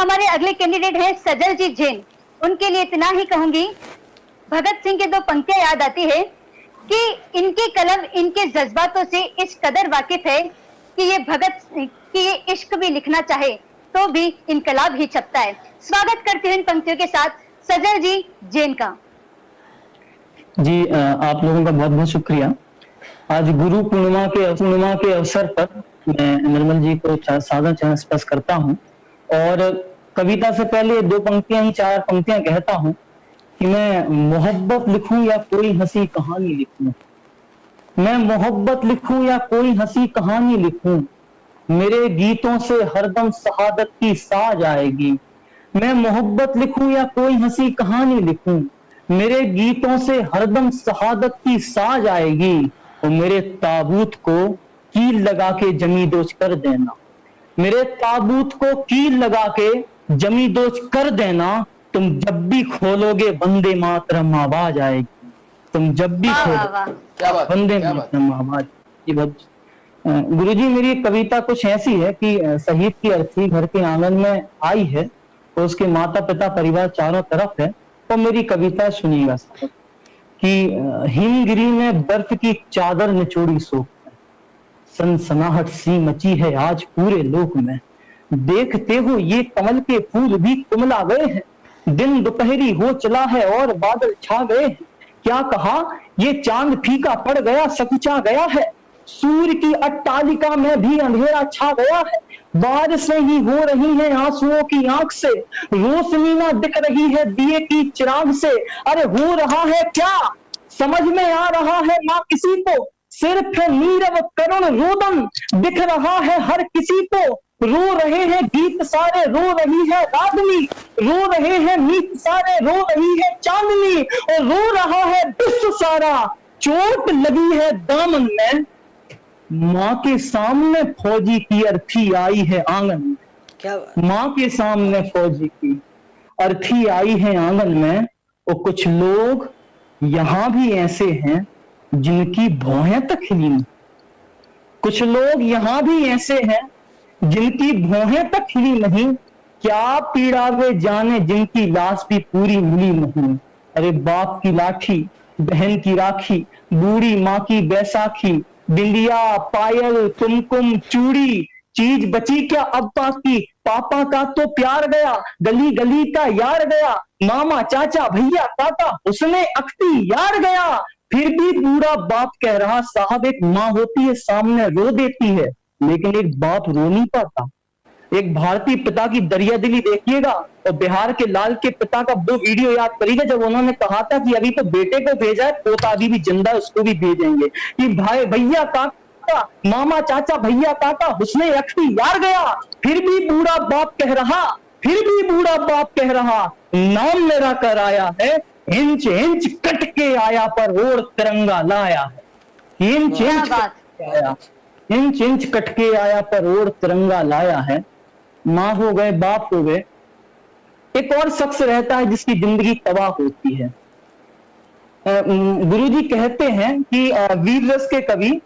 हमारे अगले कैंडिडेट हैं सजल जी जैन। उनके लिए इतना ही कहूंगी, भगत सिंह की दो पंक्तियां याद आती है कि इनकी कलम इनके जज्बातों से इस कदर वाकिफ है कि ये इश्क भी लिखना चाहे तो भी इनकलाब ही छपता है। स्वागत करते हैं इन पंक्तियों के साथ सजल जी जैन का। जी आप लोगों का बहुत बहुत शुक्रिया। आज गुरु पूर्णिमा के अवसर पर मैं निर्मल जी को सादर चरण स्पर्श करता हूँ और कविता से पहले दो पंक्तियां ही चार पंक्तियां कहता हूँ कि मैं मोहब्बत लिखूं या कोई हंसी कहानी लिखूं, मैं मोहब्बत लिखूं या कोई हंसी कहानी लिखूं, मेरे गीतों से हरदम शहादत की साज आएगी। मैं मोहब्बत लिखूं या कोई हंसी कहानी लिखूं, मेरे गीतों से हरदम शहादत की साज आएगी। और मेरे ताबूत को कील लगा के जमी दोज कर देना, मेरे ताबूत को कील लगा के जमी दोज कर देना। तुम जब भी खोलोगे वंदे मातरम आवाज आएगी, तुम जब भी खोलोगे वंदे मातरम आवाज। ये बहुत गुरुजी, मेरी कविता कुछ ऐसी है कि शहीद की अर्थी घर के आंगन में आई है और उसके माता पिता परिवार चारों तरफ है। तो मेरी कविता सुनिएगा साहब कि हिमगिरी में बर्फ की चादर निचोड़ी सो, सनसनाहट सी मची है आज पूरे लोक में। देखते हो ये कमल के फूल भी कुमला गए हैं, दिन दोपहरी हो चला है और बादल छा गए हैं। क्या कहा ये चांद फीका पड़ गया सकुचा गया है, सूर्य की अट्टालिका में भी अंधेरा छा गया है। बारिशें ही हो रही हैं आंसुओं की आंख से, रोशनी ना दिख रही है दिए की चिराग से। अरे हो रहा है क्या समझ में आ रहा है ना किसी को, सिर्फ नीरव करुण रोदन दिख रहा है हर किसी को। रो रहे हैं गीत सारे, रो रही है रागनी, रो रहे हैं मीत सारे, रो रही है चांदनी, और रो रहा है विश्व सारा। चोट लगी है दामन में, माँ के सामने फौजी की अर्थी आई है आंगन में। क्या माँ के सामने फौजी की अर्थी आई है आंगन में। और कुछ लोग यहां भी ऐसे हैं जिनकी भौहें तक हिली नहीं, कुछ लोग यहां भी ऐसे हैं जिनकी भौहें तक हिली नहीं। क्या पीड़ा वे जाने जिनकी लाश भी पूरी मिली नहीं। अरे बाप की लाठी, बहन की राखी, बूढ़ी माँ की बैसाखी, बिंदिया पायल कुमकुम चूड़ी, चीज बची क्या अब बाकी। पापा का तो प्यार गया, गली गली का यार गया, मामा चाचा भैया काका उसने अख्ती यार गया। फिर भी बूढ़ा बाप कह रहा साहब एक माँ होती है सामने रो देती है, लेकिन एक बाप रो नहीं पाता। एक भारतीय पिता की दरिया दिली देखिएगा और बिहार के लाल के पिता का वो वीडियो याद करिएगा जब उन्होंने कहा था कि अभी तो बेटे को भेजा है, पोता अभी भी जिंदा है उसको भी भेजेंगे। कि भाई भैया काका, मामा चाचा भैया काका उसने अख्ती यार गया। फिर भी बूढ़ा बाप कह रहा, फिर भी बूढ़ा बाप कह रहा नाम मेरा कर आया है, इंच इंच कट के आया पर ओर तिरंगा लाया है। इंच इंच कट के आया पर ओर तिरंगा लाया है। माँ हो गए बाप हो गए, एक और शख्स रहता है जिसकी जिंदगी तबाह होती है। गुरुजी कहते हैं कि वीर रस के कवि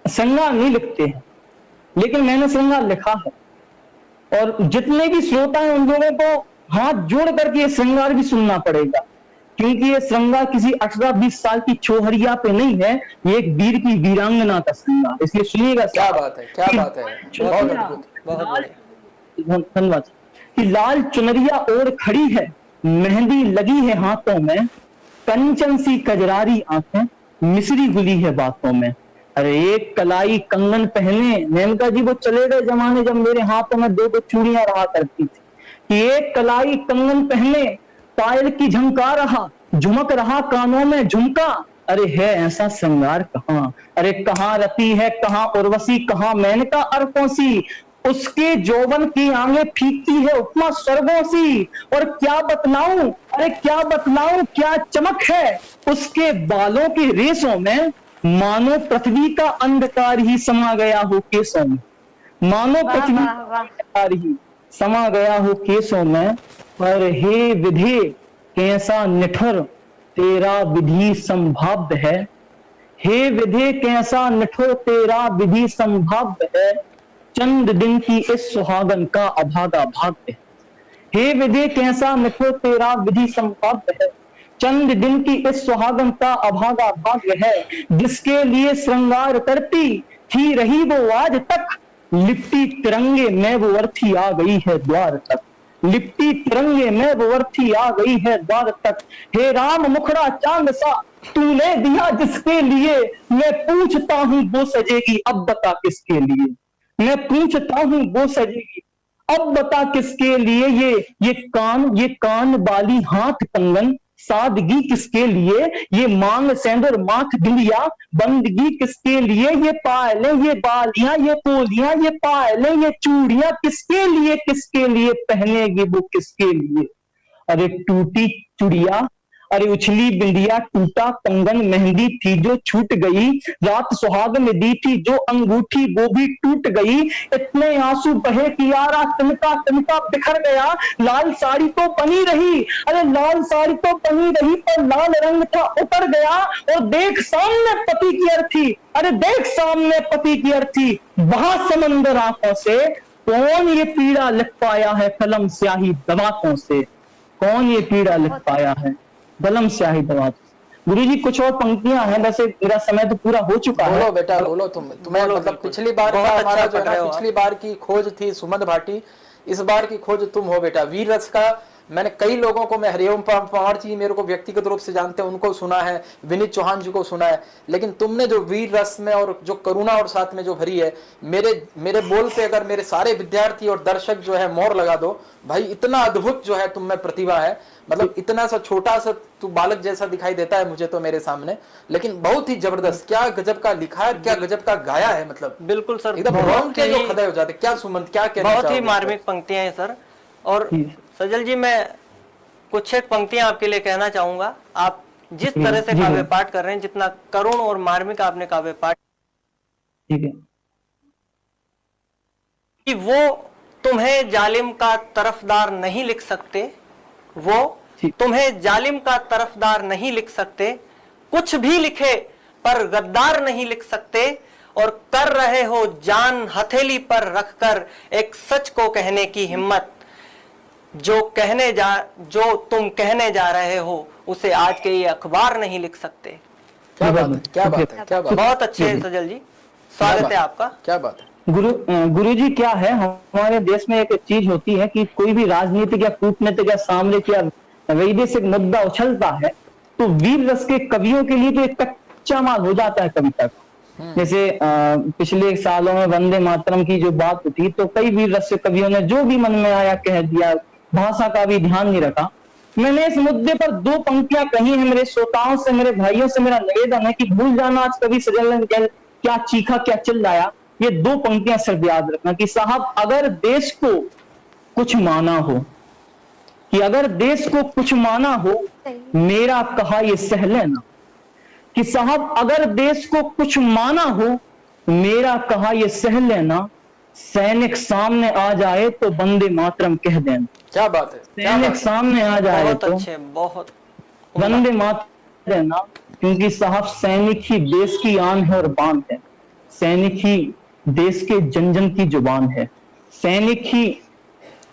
श्रृंगार नहीं लिखते हैं, लेकिन मैंने श्रृंगार लिखा है और जितने भी श्रोता हैं उन लोगों को हाथ जोड़ करके ये श्रृंगार भी सुनना पड़ेगा, क्योंकि ये श्रृंगार किसी 18-20 साल की छोहरिया पे नहीं है, ये एक वीर की वीरांगना का श्रृंगार। इसलिए सुनिएगा। क्या बात है, क्या बात है, धन्यवाद। कि लाल चुनरिया ओढ़ खड़ी है, मेहंदी लगी है हाथों में, कंचन सी कजरारी आंखें मिसरी गुली है बातों में। अरे एक कलाई कंगन पहने, मेनका जी वो चले गए जमाने जब मेरे हाथों में दो दो चूड़ियां रहा करती थी। कि एक कलाई कंगन पहने, पायल की झमका रहा, झुमक रहा कानों में झुमका। अरे है ऐसा श्रृंगार कहाँ, अरे कहाँ रति है, कहाँ उर्वशी, कहाँ मेनका अरकों सी। उसके जौवन की आंखें फीकती है उपमा स्वर्गों सी। और क्या बतलाऊं, अरे क्या बतलाऊं क्या चमक है उसके बालों की रेशों में, मानो पृथ्वी का अंधकार ही समा गया हो केसों में, मानो पृथ्वी का अंधकार ही समा गया हो केसों में। पर हे विधि कैसा निठुर तेरा विधि संभाव्य है, हे विधि कैसा निठुर तेरा विधि संभाव्य है, चंद दिन की इस सुहागन का अभागा भाग्य। हे विधि कैसा मिथो तेरा विधि संपाद्य है, चंद दिन की इस सुहागन का अभागा भाग्य है, जिसके लिए श्रृंगार करती थी रही वो आज तक, लिपटी तिरंगे में वो अर्थी आ गई है द्वार तक, लिपटी तिरंगे में वो अर्थी आ गई है द्वार तक। हे राम मुखड़ा चांद सा तूने दिया जिसके लिए, मैं पूछता हूं वो सजेगी अब बता किसके लिए, मैं पूछता हूं वो सजेगी अब बता किसके लिए। ये कान बाली हाथ कंगन सादगी किसके लिए, ये मांग सेंदूर माथ बिंदिया बंदगी किसके लिए, ये पायलें ये बालियां ये पोलियां ये पायलें ये चूड़ियां किसके लिए पहनेगी वो किसके लिए। अरे टूटी चुड़िया अरे उछली बिंदिया टूटा कंगन मेहंदी थी जो छूट गई, रात सुहाग में दी थी जो अंगूठी वो भी टूट गई, इतने आंसू बहे कि यारा तिनका बिखर गया, लाल साड़ी तो बनी रही अरे लाल साड़ी तो बनी रही पर लाल रंग था उतर गया, और देख सामने पति की अर्थी अरे देख सामने पति की अर्थी, वहां समंदर आंखों से कौन ये पीड़ा लिख पाया है कलम स्याही दवातों से, कौन ये पीड़ा लिख पाया है कलम स्याही दवातों से। गुरु जी कुछ और पंक्तियां हैं, वैसे मेरा समय तो पूरा हो चुका है। बोलो बेटा बोलो, तुम्हें मतलब पिछली बार का हमारा जो है पिछली बार की खोज थी सुमन भाटी, इस बार की खोज तुम हो बेटा। वीर रस का मैंने कई लोगों को, मैं हरिओम पवार जी मेरे को व्यक्तिगत रूप से जानते हैं, उनको सुना है, विनीत चौहान जी को सुना है, लेकिन तुमने जो वीर रस में और जो करुणा और साथ में जो भरी है, मेरे बोल पे अगर मेरे सारे विद्यार्थी और दर्शक जो है मोहर लगा दो भाई, इतना अद्भुत जो है तुम में प्रतिभा है। मतलब इतना सा छोटा सा तू बालक जैसा दिखाई देता है मुझे तो मेरे सामने, लेकिन बहुत ही जबरदस्त, क्या गजब का लिखा है, क्या गजब का गाया है। मतलब बिल्कुल सर, एकदम भगवान के जो खड़े हो जाते। क्या सुमंत क्या कहना बहुत ही मार्मिक पंक्तियां हैं सर। और सजल जी मैं कुछ एक पंक्तियां आपके लिए कहना चाहूंगा। आप जिस तरह से काव्य पाठ कर रहे हैं, जितना करुण और मार्मिक आपने काव्य पाठ, ठीक है, कि वो तुम्हें जालिम का तरफदार नहीं लिख सकते, वो तुम्हें जालिम का तरफदार नहीं लिख सकते, कुछ भी लिखे पर गद्दार नहीं लिख सकते, और कर रहे हो जान हथेली पर रखकर एक सच को कहने की हिम्मत, जो तुम कहने जा रहे हो उसे आज के ये अखबार नहीं लिख सकते। क्या बात है, क्या बात है, क्या बात है। बहुत अच्छे है सजल जी, स्वागत है आपका। क्या बात है गुरु जी, क्या है हमारे देश में एक चीज होती है कि कोई भी राजनीतिक या कूटनीतिक या सामरिक या वैदेशिक मुद्दा उछलता है तो वीर रस के कवियों के लिए तो एक कच्चा माल हो जाता है कविता का। जैसे पिछले सालों में वंदे मातरम की जो बात थी तो कई वीर रस के कवियों ने जो भी मन में आया कह दिया, भाषा का भी ध्यान नहीं रखा। मैंने इस मुद्दे पर दो पंक्तियां कही है, मेरे श्रोताओं से मेरे भाइयों से मेरा निवेदन है कि भूल जाना आज कवि सजल ने क्या चीखा क्या चिल्लाया, ये दो पंक्तियां सिर्फ याद रखना कि साहब अगर देश को कुछ माना हो, कि अगर देश को कुछ माना हो मेरा कहा ये सह लेना, कि साहब अगर देश को कुछ माना हो मेरा कहा ये सह लेना, सैनिक सामने आ जाए तो वंदे मातरम कह देना। क्या बात है, सैनिक सामने आ जाए तो बहुत वंदे मातरम देना, क्योंकि साहब सैनिक ही देश की आन है और बान है, सैनिक ही देश के जन जन की जुबान है, सैनिक ही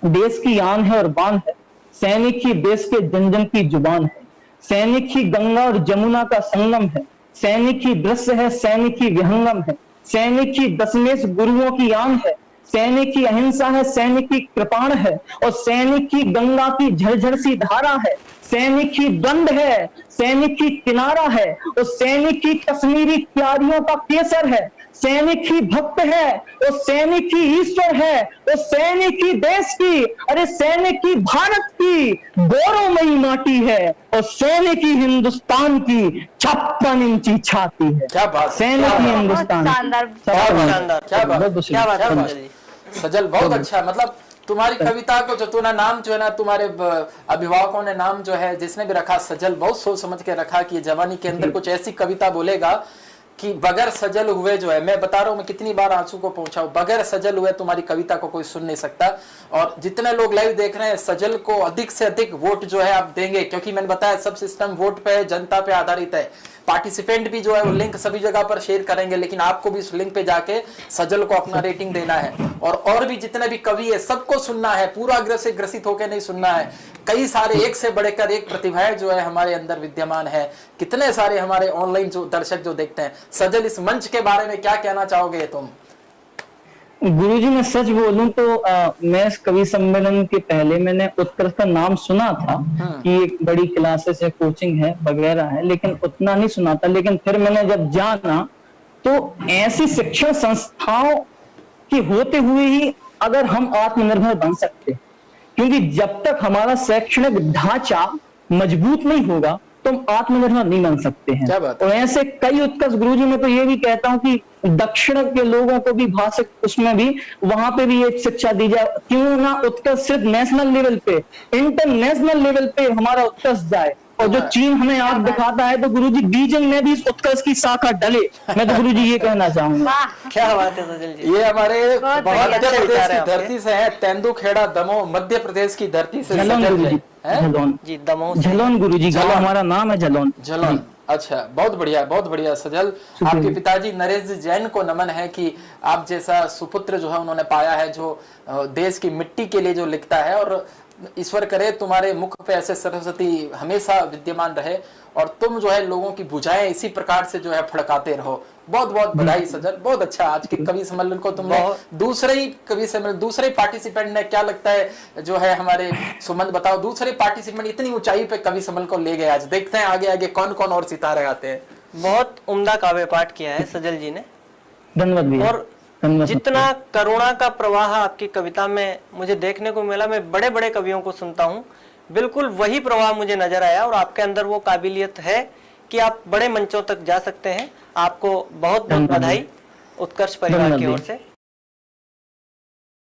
देश की आन है और बान है, सैनिक ही देश के जन जन की जुबान है, सैनिक ही गंगा और जमुना का संगम है, सैनिक ही दृश्य है, सैनिक ही विहंगम है, सैनिक ही दशमेश गुरुओं की आन है, सैनिक की अहिंसा है, सैनिक की कृपाण है, और सैनिक की गंगा की झरझर सी धारा है, सैनिक की दंड है, सैनिक की किनारा है, और सैनिक की कश्मीरी क्यारियों का केसर है, सैनिक ही भक्त है और सैनिक ही ईश्वर है, और सैनिक ही देश की अरे सैनिक की भारत की गौरवमयी माटी है, और सैनिक ही हिंदुस्तान की 56 इंची छाती है। क्या बात, सैनिक ही हिंदुस्तान, क्या बात सजल, बहुत अच्छा। मतलब तुम्हारी कविता को जो तूने नाम जो है ना, तुम्हारे अभिभावकों ने नाम जो है जिसने भी रखा सजल, बहुत सोच समझ के रखा कि जवानी के अंदर कुछ ऐसी कविता बोलेगा कि बगैर सजल हुए जो है, मैं बता रहा हूं मैं कितनी बार आंसू को पहुंचा, बगैर सजल हुए तुम्हारी कविता को कोई सुन नहीं सकता। और जितने लोग लाइव देख रहे हैं, सजल को अधिक से अधिक वोट जो है आप देंगे, क्योंकि मैंने बताया सब सिस्टम वोट पे जनता पे आधारित है। पार्टिसिपेंट भी जो है वो लिंक सभी जगह पर शेयर करेंगे, लेकिन आपको भी उस लिंक पे जाके सजल को अपना रेटिंग देना है और भी जितने भी कवि है सबको सुनना है, पूरा ग्रह से ग्रसित होकर नहीं सुनना है। कई सारे एक से बढ़कर एक प्रतिभाएं जो है हमारे अंदर विद्यमान है, कितने सारे हमारे ऑनलाइन जो दर्शक जो देखते हैं। सजल, इस मंच के बारे में क्या कहना चाहोगे तुम? गुरुजी मैं सच बोलूं तो मैं इस कवि सम्मेलन के पहले मैंने उत्कर्ष का नाम सुना था कि एक बड़ी क्लासेस है, कोचिंग है वगैरह है, लेकिन उतना नहीं सुना था। लेकिन फिर मैंने जब जाना तो ऐसी शिक्षण संस्थाओं की होते हुए ही अगर हम आत्मनिर्भर बन सकते, क्योंकि जब तक हमारा शैक्षणिक ढांचा मजबूत नहीं होगा तो हम आत्मनिर्भर नहीं बन सकते हैं। और ऐसे कई उत्कर्ष गुरुजी, मैं तो ये भी कहता हूं कि दक्षिण के लोगों को भी भाषा उसमें भी वहां पे भी एक शिक्षा दी जाए, क्यों ना उत्कर्ष सिर्फ नेशनल लेवल पे, इंटरनेशनल लेवल पे हमारा उत्कर्ष जाए। और जो चीन हमें आग दिखाता है तो गुरुजी बीजिंग में भी इस उत्कर्ष की शाखा डले, मैं तो गुरुजी ये कहना चाहूंगा। क्या बात है सजल जी, ये हमारे मध्य प्रदेश की धरती से है, तेंदुखेड़ा दमोह मध्य प्रदेश की धरती से। झलोन गुरुजी, झलोन जी, दमोह, झलोन गुरुजी, हमारा नाम है झलोन। झलोन, अच्छा, बहुत बढ़िया, बहुत बढ़िया सजल। आपके पिताजी नरेश जैन को नमन है कि आप जैसा सुपुत्र जो है उन्होंने पाया है, जो देश की मिट्टी के लिए जो लिखता है। और ईश्वर करे तुम्हारे मुख पे ऐसे सरस्वती हमेशा विद्यमान रहे और तुम जो है लोगों की बुझाएं इसी प्रकार से जो है फड़काते रहो। बहुत बहुत बधाई सजल, बहुत अच्छा। आज के कवि सम्मेलन को तुमने दूसरे ही कवि सम्मेलन, दूसरे पार्टिसिपेंट ने, क्या लगता है जो है हमारे सुमंत बताओ, दूसरे पार्टिसिपेंट इतनी ऊंचाई पे कवि सम्मेलन को ले गए। आज देखते हैं आगे आगे कौन कौन और सितारे आते हैं। बहुत उम्दा काव्य पाठ किया है सजल जी ने। धन्यवाद भैया। और जितना करुणा का प्रवाह आपकी कविता में मुझे देखने को मिला, मैं बड़े बड़े कवियों को सुनता हूँ, बिल्कुल वही प्रवाह मुझे नजर आया। और आपके अंदर वो काबिलियत है कि आप बड़े मंचों तक जा सकते हैं। आपको बहुत बहुत बधाई उत्कर्ष परिवार की ओर से।